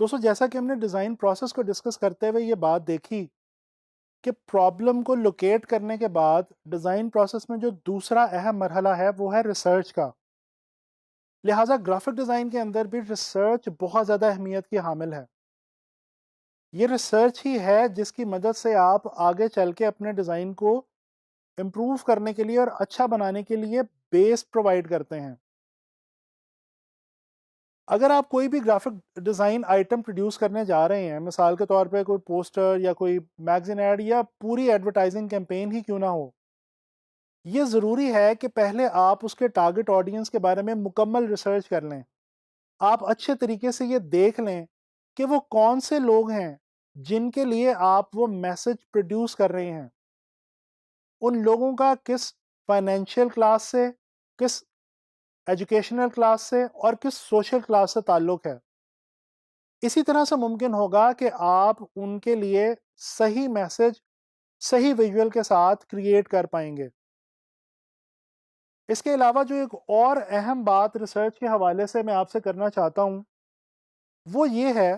دوستوں جیسا کہ ہم نے ڈیزائن پروسیس کو ڈسکس کرتے ہوئے یہ بات دیکھی کہ پرابلم کو لوکیٹ کرنے کے بعد ڈیزائن پروسیس میں جو دوسرا اہم مرحلہ ہے وہ ہے ریسرچ کا. لہٰذا گرافک ڈیزائن کے اندر بھی ریسرچ بہت زیادہ اہمیت کی حامل ہے. یہ ریسرچ ہی ہے جس کی مدد سے آپ آگے چل کے اپنے ڈیزائن کو امپروو کرنے کے لیے اور اچھا بنانے کے لیے بیس پرووائڈ کرتے ہیں. اگر آپ کوئی بھی گرافک ڈیزائن آئٹم پروڈیوس کرنے جا رہے ہیں، مثال کے طور پہ کوئی پوسٹر یا کوئی میگزین ایڈ یا پوری ایڈورٹائزنگ کیمپین ہی کیوں نہ ہو، یہ ضروری ہے کہ پہلے آپ اس کے ٹارگٹ آڈینس کے بارے میں مکمل ریسرچ کر لیں. آپ اچھے طریقے سے یہ دیکھ لیں کہ وہ کون سے لوگ ہیں جن کے لیے آپ وہ میسج پروڈیوس کر رہے ہیں. ان لوگوں کا کس فائنینشیل کلاس سے، کس ایجوکیشنل کلاس سے اور کس سوشل کلاس سے تعلق ہے. اسی طرح سے ممکن ہوگا کہ آپ ان کے لیے صحیح میسج صحیح ویژول کے ساتھ کریٹ کر پائیں گے. اس کے علاوہ جو ایک اور اہم بات ریسرچ کے حوالے سے میں آپ سے کرنا چاہتا ہوں وہ یہ ہے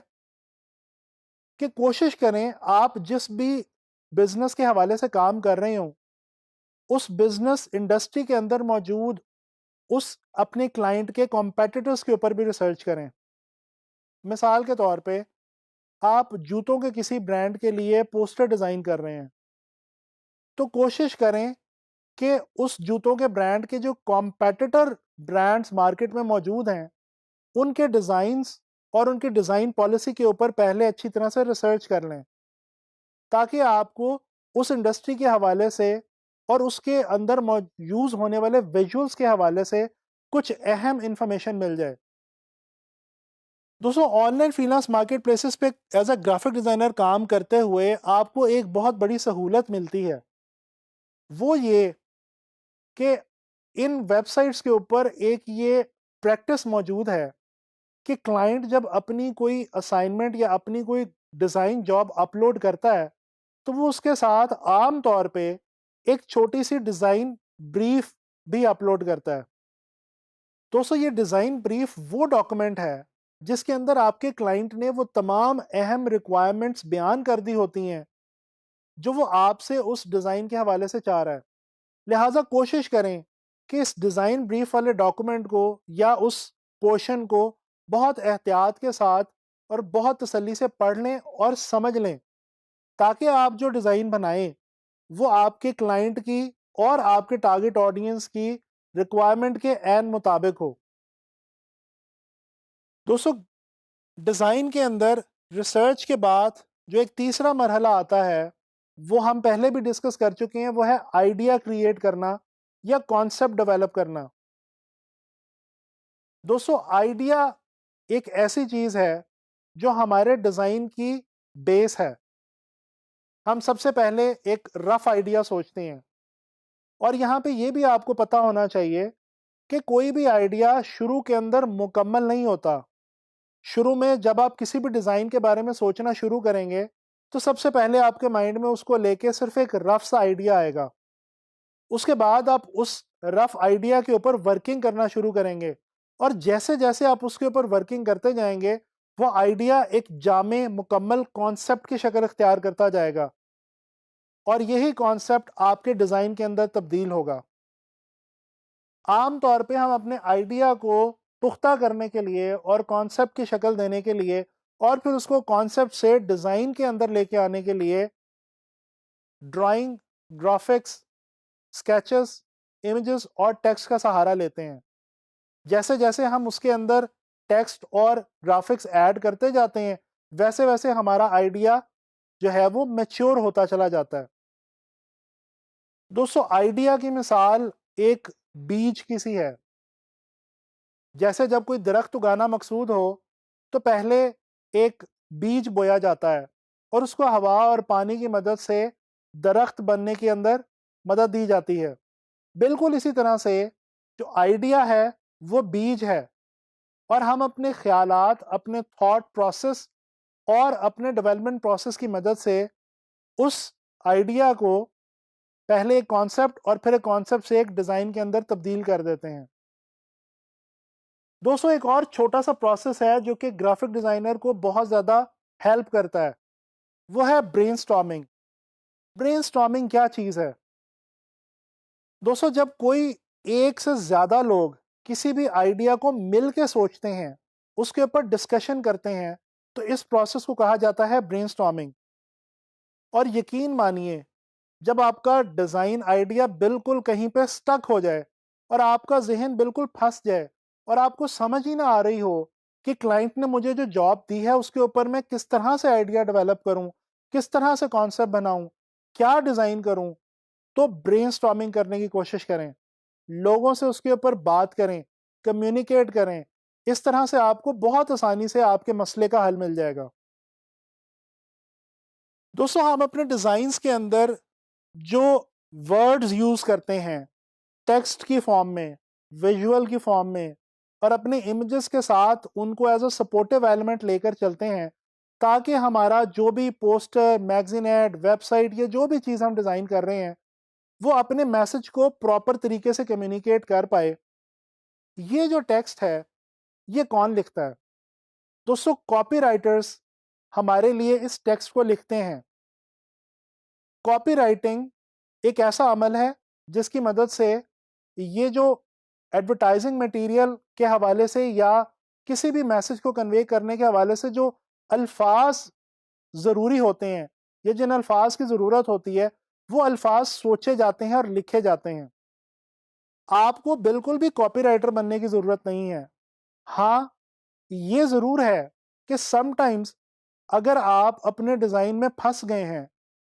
کہ کوشش کریں آپ جس بھی بزنس کے حوالے سے کام کر رہے ہوں اس بزنس انڈسٹری کے اندر موجود اس اپنے کلائنٹ کے کمپیٹیٹرز کے اوپر بھی ریسرچ کریں. مثال کے طور پہ آپ جوتوں کے کسی برانڈ کے لیے پوسٹر ڈیزائن کر رہے ہیں تو کوشش کریں کہ اس جوتوں کے برانڈ کے جو کمپیٹیٹر برانڈز مارکیٹ میں موجود ہیں ان کے ڈیزائنز اور ان کی ڈیزائن پالیسی کے اوپر پہلے اچھی طرح سے ریسرچ کر لیں تاکہ آپ کو اس انڈسٹری کے حوالے سے اور اس کے اندر یوز ہونے والے ویژولز کے حوالے سے کچھ اہم انفارمیشن مل جائے. دوستوں on line freelance market places پہ ایز اے گرافک ڈیزائنر کام کرتے ہوئے آپ کو ایک بہت بڑی سہولت ملتی ہے، وہ یہ کہ ان ویب سائٹس کے اوپر ایک یہ پریکٹس موجود ہے کہ کلائنٹ جب اپنی کوئی اسائنمنٹ یا اپنی کوئی ڈیزائن جاب اپلوڈ کرتا ہے تو وہ اس کے ساتھ عام طور پہ ایک چھوٹی سی ڈیزائن بریف بھی اپلوڈ کرتا ہے. دوستو یہ ڈیزائن بریف وہ ڈاکومنٹ ہے جس کے اندر آپ کے کلائنٹ نے وہ تمام اہم ریکوائرمنٹس بیان کر دی ہوتی ہیں جو وہ آپ سے اس ڈیزائن کے حوالے سے چاہ رہا ہے. لہٰذا کوشش کریں کہ اس ڈیزائن بریف والے ڈاکومنٹ کو یا اس پورشن کو بہت احتیاط کے ساتھ اور بہت تسلی سے پڑھ لیں اور سمجھ لیں تاکہ آپ جو ڈیزائن بنائیں وہ آپ کے کلائنٹ کی اور آپ کے ٹارگٹ آڈینس کی ریکوائرمنٹ کے عین مطابق ہو. دوستو ڈیزائن کے اندر ریسرچ کے بعد جو ایک تیسرا مرحلہ آتا ہے وہ ہم پہلے بھی ڈسکس کر چکے ہیں، وہ ہے آئیڈیا کریٹ کرنا یا کانسیپٹ ڈیولپ کرنا. دوستو آئیڈیا ایک ایسی چیز ہے جو ہمارے ڈیزائن کی بیس ہے. ہم سب سے پہلے ایک رف آئیڈیا سوچتے ہیں اور یہاں پہ یہ بھی آپ کو پتا ہونا چاہیے کہ کوئی بھی آئیڈیا شروع کے اندر مکمل نہیں ہوتا. شروع میں جب آپ کسی بھی ڈیزائن کے بارے میں سوچنا شروع کریں گے تو سب سے پہلے آپ کے مائنڈ میں اس کو لے کے صرف ایک رف سا آئیڈیا آئے گا. اس کے بعد آپ اس رف آئیڈیا کے اوپر ورکنگ کرنا شروع کریں گے اور جیسے جیسے آپ اس کے اوپر ورکنگ کرتے جائیں گے وہ آئیڈیا ایک جامع مکمل کانسیپٹ کی شکل اختیار کرتا جائے گا اور یہی کانسیپٹ آپ کے ڈیزائن کے اندر تبدیل ہوگا. عام طور پہ ہم اپنے آئیڈیا کو پختہ کرنے کے لیے اور کانسیپٹ کی شکل دینے کے لیے اور پھر اس کو کانسیپٹ سے ڈیزائن کے اندر لے کے آنے کے لیے ڈرائنگ، گرافکس، اسکیچز، امیجز اور ٹیکسٹ کا سہارا لیتے ہیں. جیسے جیسے ہم اس کے اندر ٹیکسٹ اور گرافکس ایڈ کرتے جاتے ہیں ویسے ویسے ہمارا آئیڈیا جو ہے وہ میچور ہوتا چلا جاتا ہے. دوستو آئیڈیا کی مثال ایک بیج کی سی ہے. جیسے جب کوئی درخت اگانا مقصود ہو تو پہلے ایک بیج بویا جاتا ہے اور اس کو ہوا اور پانی کی مدد سے درخت بننے کے اندر مدد دی جاتی ہے. بالکل اسی طرح سے جو آئیڈیا ہے وہ بیج ہے اور ہم اپنے خیالات، اپنے تھاٹ پروسیس اور اپنے ڈیولپمنٹ پروسیس کی مدد سے اس آئیڈیا کو پہلے ایک کانسیپٹ اور پھر ایک کانسیپٹ سے ایک ڈیزائن کے اندر تبدیل کر دیتے ہیں. دوستوں ایک اور چھوٹا سا پروسیس ہے جو کہ گرافک ڈیزائنر کو بہت زیادہ ہیلپ کرتا ہے، وہ ہے برین سٹارمنگ۔ برین سٹارمنگ کیا چیز ہے؟ دوستوں جب کوئی ایک سے زیادہ لوگ کسی بھی آئیڈیا کو مل کے سوچتے ہیں، اس کے اوپر ڈسکشن کرتے ہیں، تو اس پروسیس کو کہا جاتا ہے برین سٹارمنگ۔ اور یقین مانیے جب آپ کا ڈیزائن آئیڈیا بالکل کہیں پہ سٹک ہو جائے اور آپ کا ذہن بالکل پھنس جائے اور آپ کو سمجھ ہی نہ آ رہی ہو کہ کلائنٹ نے مجھے جو جاب دی ہے اس کے اوپر میں کس طرح سے آئیڈیا ڈیولپ کروں، کس طرح سے کانسیپٹ بناؤں، کیا ڈیزائن کروں، تو برین سٹارمنگ کرنے کی کوشش کریں، لوگوں سے اس کے اوپر بات کریں، کمیونیکیٹ کریں۔ اس طرح سے آپ کو بہت آسانی سے آپ کے مسئلے کا حل مل جائے گا۔ دوستوں ہم اپنے ڈیزائنز کے اندر جو ورڈز یوز کرتے ہیں ٹیکسٹ کی فارم میں، ویژول کی فارم میں، اور اپنے امیجز کے ساتھ ان کو ایز اے سپورٹیو ایلیمنٹ لے کر چلتے ہیں تاکہ ہمارا جو بھی poster, magazine ad, website یا جو بھی چیز ہم ڈیزائن کر رہے ہیں وہ اپنے میسج کو پراپر طریقے سے کمیونیکیٹ کر پائے۔ یہ جو ٹیکسٹ ہے یہ کون لکھتا ہے؟ دوستوں کاپی رائٹرز ہمارے لیے اس ٹیکسٹ کو لکھتے ہیں۔ کاپی رائٹنگ ایک ایسا عمل ہے جس کی مدد سے یہ جو ایڈورٹائزنگ مٹیریل کے حوالے سے یا کسی بھی میسج کو کنوے کرنے کے حوالے سے جو الفاظ ضروری ہوتے ہیں یا جن الفاظ کی ضرورت ہوتی ہے وہ الفاظ سوچے جاتے ہیں اور لکھے جاتے ہیں۔ آپ کو بالکل بھی کاپی رائٹر بننے کی ضرورت نہیں ہے۔ ہاں یہ ضرور ہے کہ سم ٹائمز اگر آپ اپنے ڈیزائن میں پھنس گئے ہیں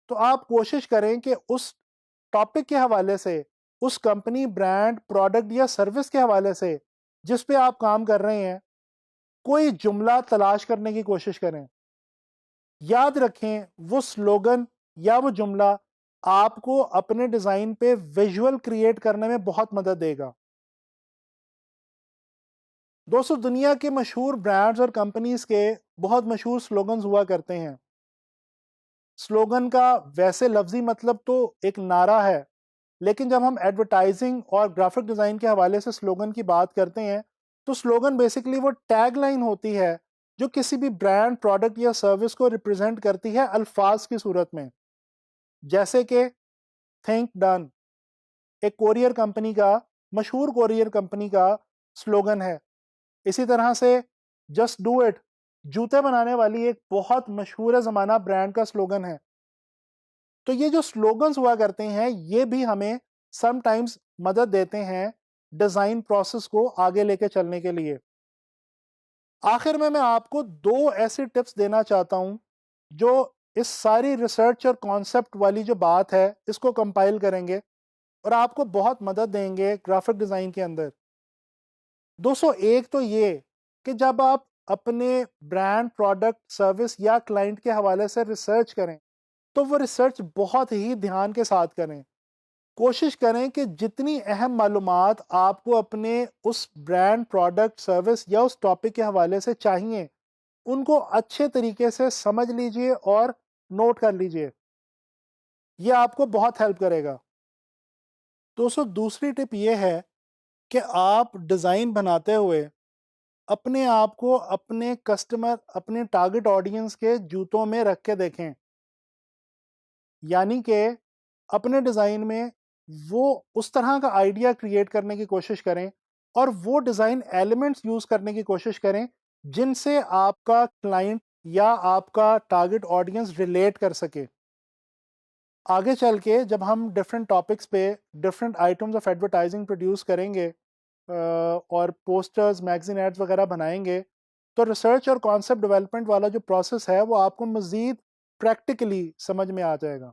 تو آپ کوشش کریں کہ اس ٹاپک کے حوالے سے، اس کمپنی، برانڈ، پروڈکٹ یا سروس کے حوالے سے جس پہ آپ کام کر رہے ہیں کوئی جملہ تلاش کرنے کی کوشش کریں۔ یاد رکھیں وہ سلوگن یا وہ جملہ آپ کو اپنے ڈیزائن پہ ویژول کریٹ کرنے میں بہت مدد دے گا۔ دوستو دنیا کے مشہور برانڈز اور کمپنیز کے بہت مشہور سلوگنز ہوا کرتے ہیں۔ سلوگن کا ویسے لفظی مطلب تو ایک نعرہ ہے، لیکن جب ہم ایڈورٹائزنگ اور گرافک ڈیزائن کے حوالے سے سلوگن کی بات کرتے ہیں تو سلوگن بیسیکلی وہ ٹیگ لائن ہوتی ہے جو کسی بھی برانڈ، پروڈکٹ یا سروس کو ریپرزینٹ کرتی ہے الفاظ کی صورت میں۔ جیسے کہ تھنک ڈن ایک کورئر کمپنی کا، مشہور کورئر کمپنی کا سلوگن ہے۔ اسی طرح سے جسٹ ڈو اٹ جوتے بنانے والی ایک بہت مشہور زمانہ برانڈ کا سلوگن ہے۔ تو یہ جو سلوگنز ہوا کرتے ہیں یہ بھی ہمیں سم ٹائمز مدد دیتے ہیں ڈیزائن پروسیس کو آگے لے کے چلنے کے لیے۔ آخر میں آپ کو 2 ایسی ٹپس دینا چاہتا ہوں جو اس ساری ریسرچ اور کانسیپٹ والی جو بات ہے اس کو کمپائل کریں گے اور آپ کو بہت مدد دیں گے گرافک ڈیزائن کے اندر۔ دوستو ایک تو یہ کہ جب آپ اپنے برانڈ، پروڈکٹ، سروس یا کلائنٹ کے حوالے سے ریسرچ کریں تو وہ ریسرچ بہت ہی دھیان کے ساتھ کریں۔ کوشش کریں کہ جتنی اہم معلومات آپ کو اپنے اس برانڈ، پروڈکٹ، سروس یا اس ٹاپک کے حوالے سے چاہیے ان کو اچھے طریقے سے سمجھ لیجئے اور نوٹ کر لیجئے۔ یہ آپ کو بہت ہیلپ کرے گا۔ دوستو دوسری ٹپ یہ ہے کہ آپ ڈیزائن بناتے ہوئے اپنے آپ کو اپنے کسٹمر، اپنے ٹارگٹ آڈینس کے جوتوں میں رکھ کے دیکھیں، یعنی کہ اپنے ڈیزائن میں وہ اس طرح کا آئیڈیا کریٹ کرنے کی کوشش کریں اور وہ ڈیزائن ایلیمنٹس یوز کرنے کی کوشش کریں جن سے آپ کا کلائنٹ یا آپ کا ٹارگٹ آڈینس ریلیٹ کر سکے۔ آگے چل کے جب ہم ڈفرینٹ ٹاپکس پہ different items of advertising produce کریں گے اور پوسٹرز، میگزین ایڈز وغیرہ بنائیں گے تو ریسرچ اور کانسیپٹ ڈیولپمنٹ والا جو پروسیس ہے وہ آپ کو مزید پریکٹیکلی سمجھ میں آ جائے گا۔